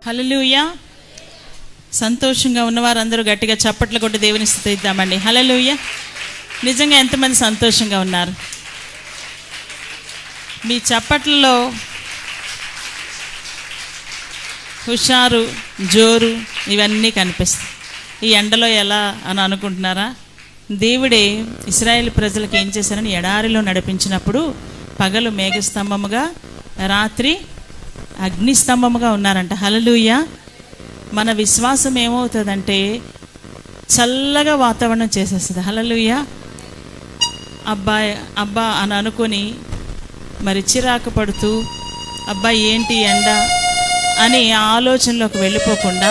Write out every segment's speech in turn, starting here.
హల్లెలూయా. సంతోషంగా ఉన్నవారందరూ గట్టిగా చప్పట్లు కొట్టి దేవుని స్తుతిద్దామండి. హల్లెలూయా. నిజంగా ఎంతమంది సంతోషంగా ఉన్నారు? మీ చప్పట్లలో హుషారు, జోరు ఇవన్నీ కనిపిస్తాయి. ఈ ఎండలో ఎలా అని అనుకుంటున్నారా? దేవుడే ఇశ్రాయేలు ప్రజలకు ఏం చేశారని ఎడారిలో నడిపించినప్పుడు పగలు మేఘస్తంభముగా, రాత్రి అగ్నిస్తంభముగా ఉన్నారంట. హల్లెలూయా. మన విశ్వాసం ఏమవుతుందంటే చల్లగా వాతావరణం చేసేస్తుంది. హల్లెలూయా. అబ్బా అని అనుకొని మరి చిరాకు పడుతూ అబ్బా ఏంటి ఎండ అని ఆలోచనలోకి వెళ్ళిపోకుండా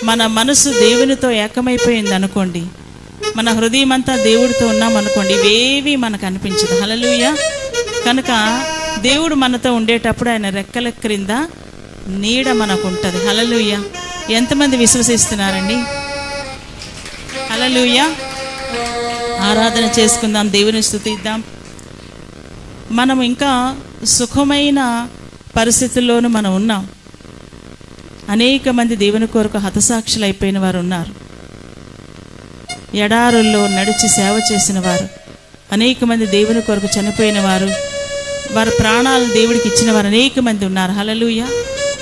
మన మనసు దేవునితో ఏకమైపోయింది అనుకోండి, మన హృదయం అంతా దేవుడితో ఉన్నామనుకోండి, ఇవేవి మనకు అనిపించదు. హల్లెలూయా. కనుక దేవుడు మనతో ఉండేటప్పుడు ఆయన రెక్కల క్రింద నీడ మనకు ఉంటుంది. హల్లెలూయా. ఎంతమంది విశ్వసిస్తున్నారండి? హల్లెలూయా. ఆరాధన చేసుకుందాం, దేవుని స్తుతిద్దాం. మనం ఇంకా సుఖమైన పరిస్థితుల్లోనూ మనం ఉన్నాం. అనేక మంది దేవుని కొరకు హతసాక్షులు అయిపోయిన వారు ఉన్నారు. ఎడారుల్లో నడిచి సేవ చేసిన వారు, అనేక మంది దేవుని కొరకు చనిపోయిన వారు, వారి ప్రాణాలను దేవుడికి ఇచ్చిన వారు అనేక మంది ఉన్నారు. హల్లెలూయా.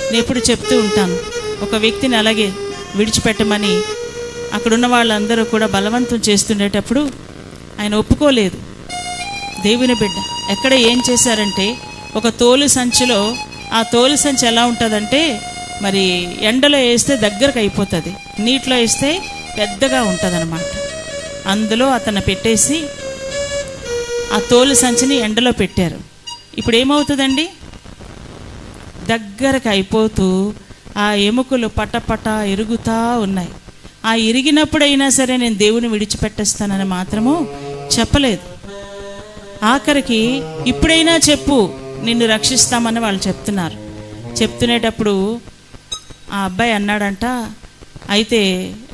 నేను ఎప్పుడు చెప్తూ ఉంటాను, ఒక వ్యక్తిని అలాగే విడిచిపెట్టమని అక్కడున్న వాళ్ళందరూ కూడా బలవంతం చేస్తుండేటప్పుడు ఆయన ఒప్పుకోలేదు. దేవుని బిడ్డ ఎక్కడ ఏం చేశారంటే, ఒక తోలు సంచిలో, ఆ తోలు సంచి ఎలా ఉంటుందంటే మరి ఎండలో వేస్తే దగ్గరకు అయిపోతుంది, నీటిలో వేస్తే పెద్దగా ఉంటుంది అన్నమాట. అందులో అతను పెట్టేసి ఆ తోలు సంచిని ఎండలో పెట్టారు. ఇప్పుడు ఏమవుతుందండి? దగ్గరకు అయిపోతూ ఆ ఎముకలు పటపట ఇరుగుతూ ఉన్నాయి. ఆ ఇరిగినప్పుడైనా సరే నేను దేవుని విడిచిపెట్టేస్తానని మాత్రము చెప్పలేదు. ఆఖరికి ఇప్పుడైనా చెప్పు, నిన్ను రక్షిస్తామని వాళ్ళు చెప్తున్నారు. చెప్తునేటప్పుడు ఆ అబ్బాయి అన్నాడంట, అయితే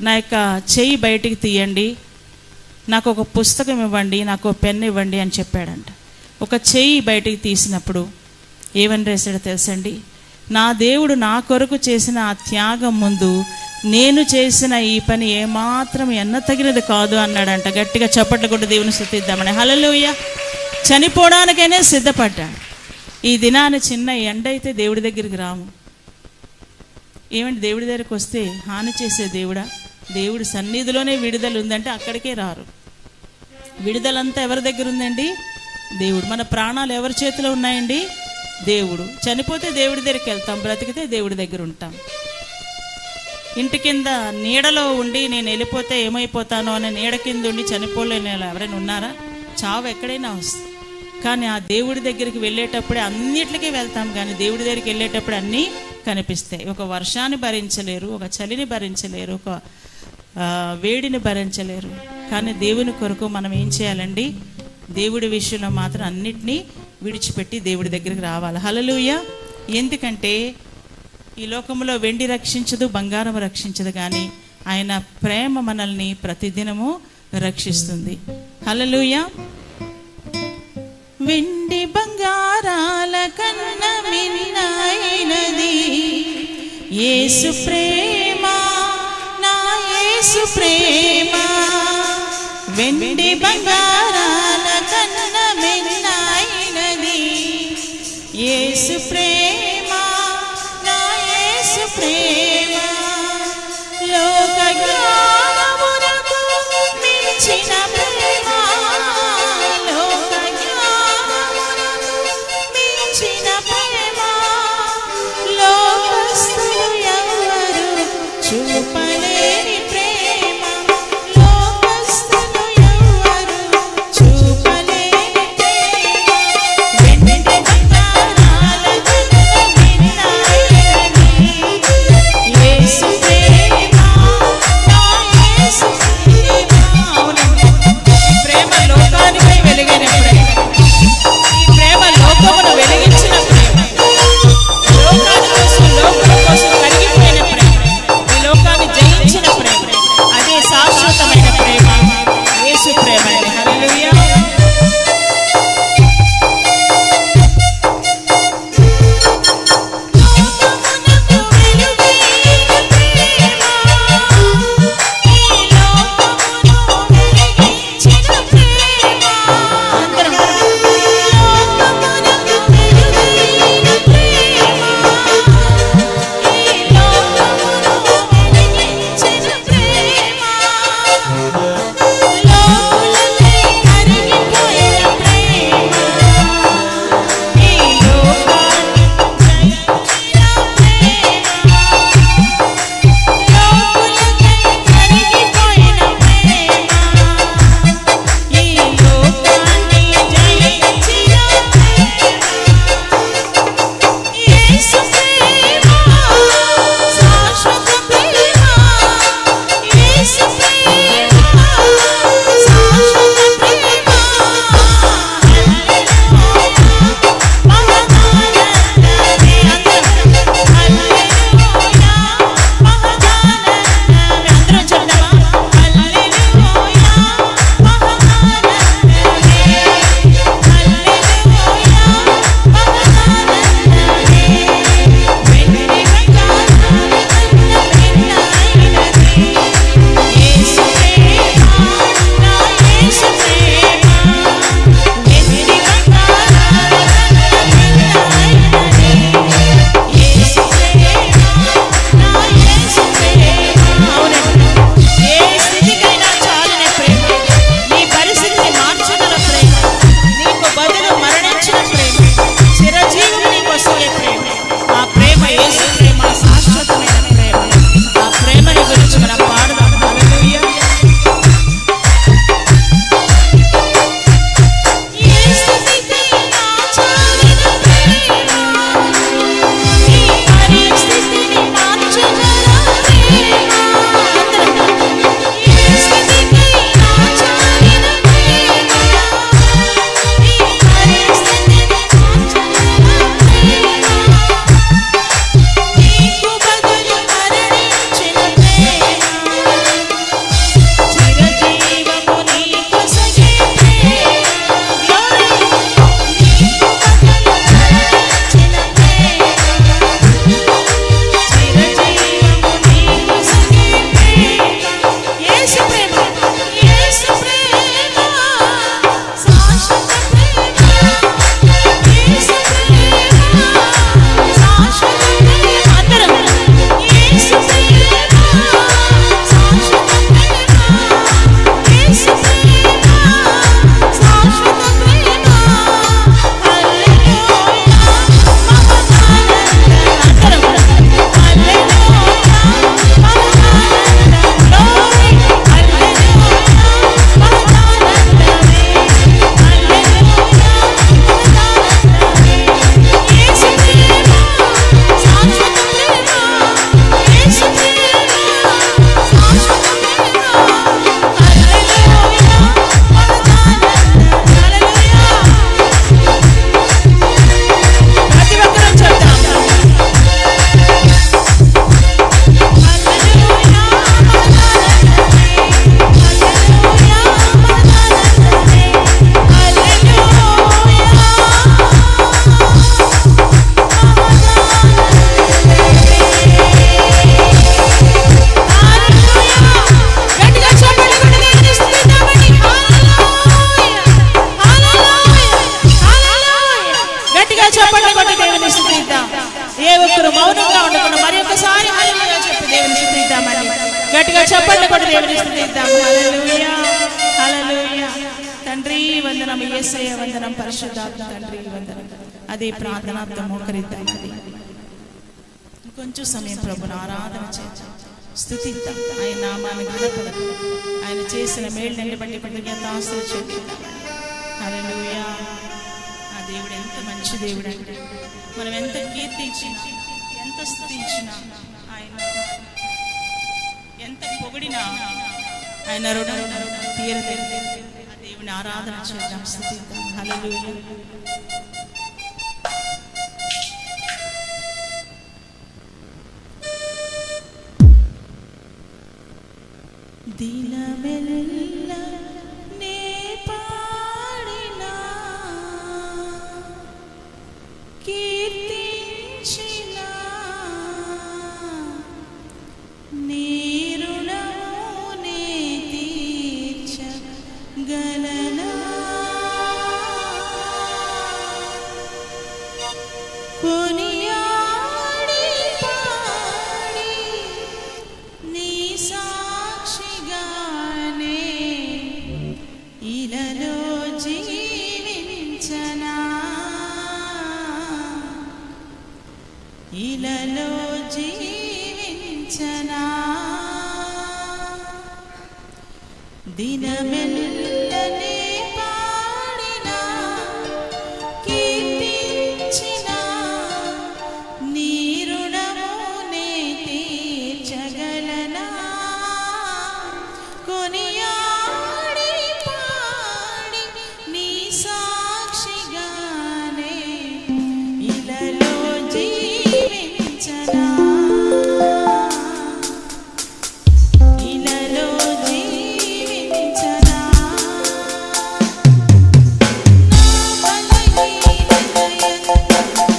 నా యొక్క చెయ్యి బయటికి తీయండి, నాకు ఒక పుస్తకం ఇవ్వండి, నాకు ఒక పెన్ను ఇవ్వండి అని చెప్పాడంట. ఒక చెయ్యి బయటికి తీసినప్పుడు ఏమని రాశాడో తెలుసండి? నా దేవుడు నా కొరకు చేసిన ఆ త్యాగం ముందు నేను చేసిన ఈ పని ఏమాత్రం ఎన్నతగినది కాదు అన్నాడంట. గట్టిగా చప్పట్లు కొట్టి దేవుని స్తుతిద్దామని. హల్లెలూయా. చనిపోవడానికైనా సిద్ధపడ్డాడు. ఈ దినాన చిన్న ఎండ అయితే దేవుడి దగ్గరికి రాము. ఏమంటే దేవుడి దగ్గరికి వస్తే హాని చేసే దేవుడా? దేవుడి సన్నిధిలోనే విడుదల ఉందంటే అక్కడికే రారు. విడుదలంతా ఎవరి దగ్గర ఉందండి? దేవుడు. మన ప్రాణాలు ఎవరి చేతిలో ఉన్నాయండి? దేవుడు. చనిపోతే దేవుడి దగ్గరికి వెళ్తాం, బ్రతికితే దేవుడి దగ్గర ఉంటాం. ఇంటి కింద నీడలో ఉండి నేను వెళ్ళిపోతే ఏమైపోతానో అని నీడ కింద ఉండి చనిపోలేని ఎవరైనా ఉన్నారా? చావు ఎక్కడైనా వస్తుంది. కానీ ఆ దేవుడి దగ్గరికి వెళ్ళేటప్పుడే అన్నిటికీ వెళ్తాం, కానీ దేవుడి దగ్గరికి వెళ్ళేటప్పుడు అన్నీ కనిపిస్తాయి. ఒక వర్షాన్ని భరించలేరు, ఒక చలిని భరించలేరు, ఒక వేడిని భరించలేరు. కానీ దేవుని కొరకు మనం ఏం చేయాలండి? దేవుడి విషయంలో మాత్రం అన్నిటినీ విడిచిపెట్టి దేవుడి దగ్గరికి రావాలి. హల్లెలూయా. ఎందుకంటే ఈ లోకంలో వెండి రక్షించదు, బంగారం రక్షించదు, కానీ ఆయన ప్రేమ మనల్ని ప్రతిదినము రక్షిస్తుంది. హల్లెలూయా. వెండి బంగారాల కన్నా మిన్నైనది యేసు ప్రేమ, నా యేసు ప్రేమ. వెండి బంగారాల కన్నా మిన్నైనది యేసు ప్రేమ, నా యేసు ప్రేమ. లోక జ్ఞానమునకు మించిన ప్రేమ, లోక జ్ఞానమునకు మించిన ప్రేమ లోకస్తులు ఎవరు చూపలేని ప్రేమ, లోకస్తులు ఎవరు చూపలేని ప్రేమ. వెండి బంగారాల వందనం, యేసయ్య వందనం, పరిశుద్ధాత్మ తండ్రి వందనం. అదే ప్రార్థనార్థం మోకరిద్దాం. కొంచెం సమయం ప్రభుని ఆరాధన చేద్దాం, స్తుతిద్దాం, ఆయన నామాన్ని గణపడదాం, ఆయన చేసిన మేళ్ళని బట్టి కృతజ్ఞతాస్తుతులు చెల్లిద్దాం. హల్లెలూయా. ఆ దేవుడు ఎంత మంచి దేవుడు అంటే మనం ఎంత కీర్తించినా, ఎంత స్తుతించినా, ఆయన ఎంత పొగిడినా ఆయన రుణం తీరలేదు. ఆ దేవుని ఆరాధన చేద్దాం, స్తుతిద్దాం. హల్లెలూయా. దినమెల్ల నే పాడినా, కీర్తించినా, నీ రుణము నే తీర్చగలనా. కొనియాడి పాడి నీ సాక్షిగానే ఇలలో జీవించనా, ఇలలో జీవించనా. దినమెల్లనే పాడినా, కీర్తించినా, నీ రుణము నే తీర్చగలనా. కొనియాడి పాడి నీ సాక్షిగానే ఇలలో జీవించనా, ఇలలో జీవించనా. నా బలహీనతయందు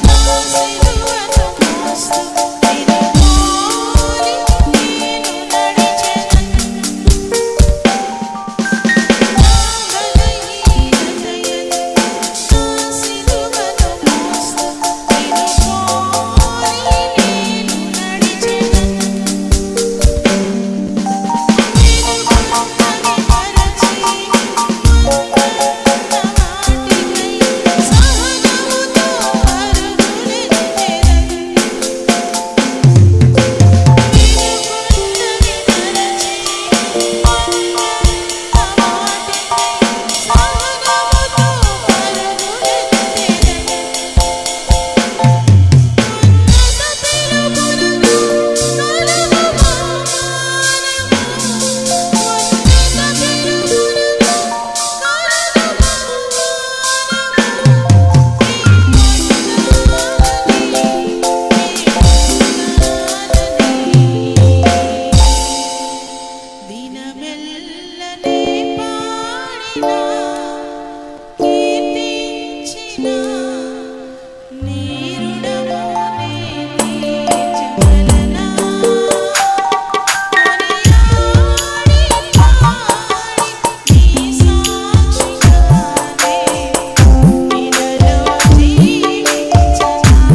నా సిలువను మోస్తూ తిరుమోలి నేను నడిచెదను. నా బలహీనతయందు నా సిలువను మోస్తూ తిరుమోలి నేను నడిచెదను. దినమెల్లనే పాడినా, కీర్తించినా, నీ రుణము నే తీర్చగలనా. కొనియాడి పాడి నీ సాక్షిగానే ఇలలో జీవించనా,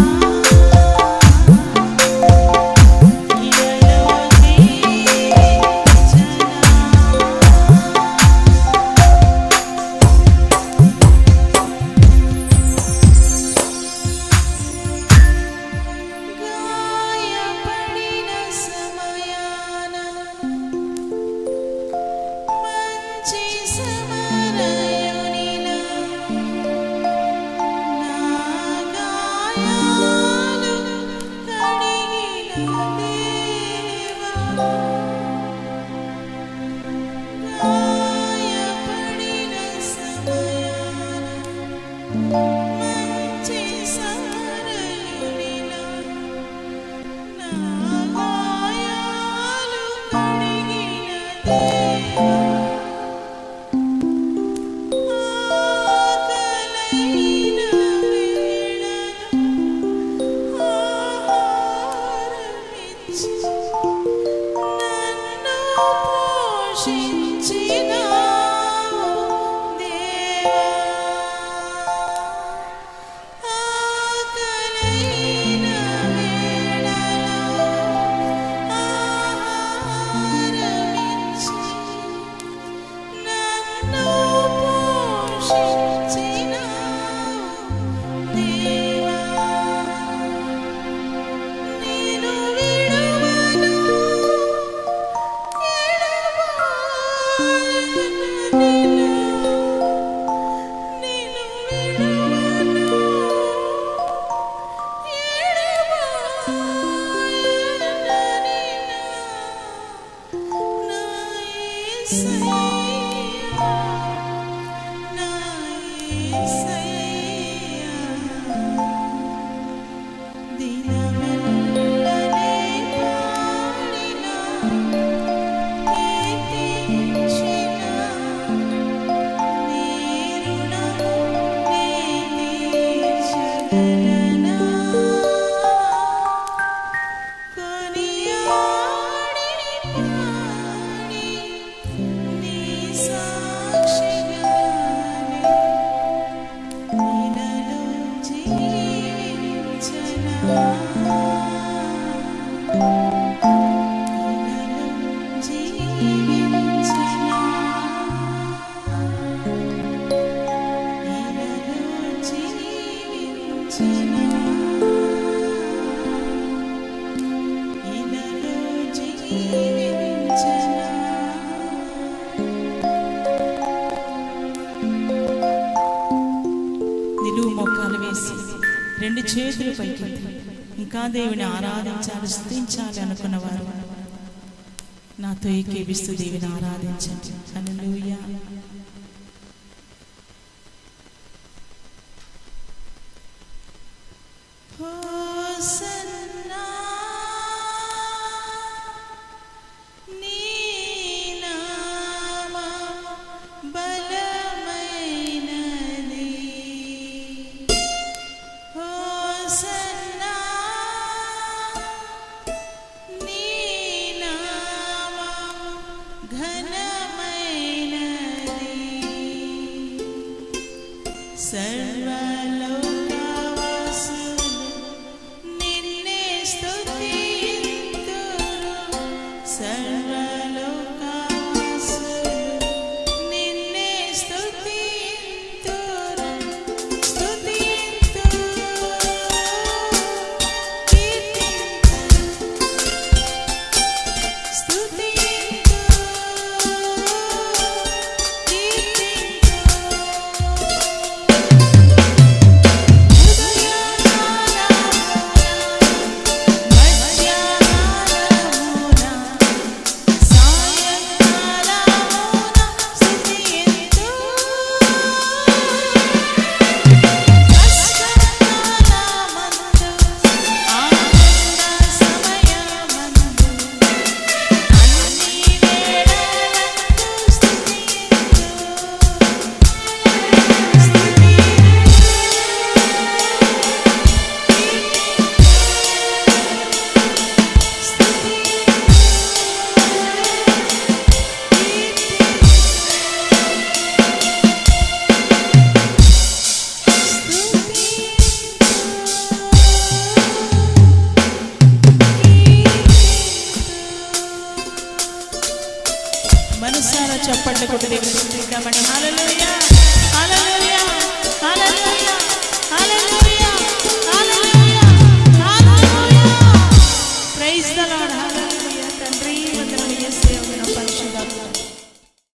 ఇలలో జీవించనా. గాయపడిన సమయాన మంచి సమరయునిలా నా గాయాలు కడిగిన దేవా. గాయపడిన సమయాన మంచి సమరయునిలా నా గాయాలు కడిగిన దేవా. ఆకలైన వేళలో ఆహారమిచ్చి నన్ను పోషించినావు దేవా. నిలువు మోకాలు వేసి రెండు చేతులు పైకి ఇంకా దేవుని ఆరాధించాలి, స్తుతించాలి అనుకున్నవారు నాతో ఏకీభిస్తూ దేవుని ఆరాధించండి. హల్లెలూయా. మనసారా చప్పట్లు కొట్టి దేవుని స్తుతిద్దామని. హల్లెలూయా.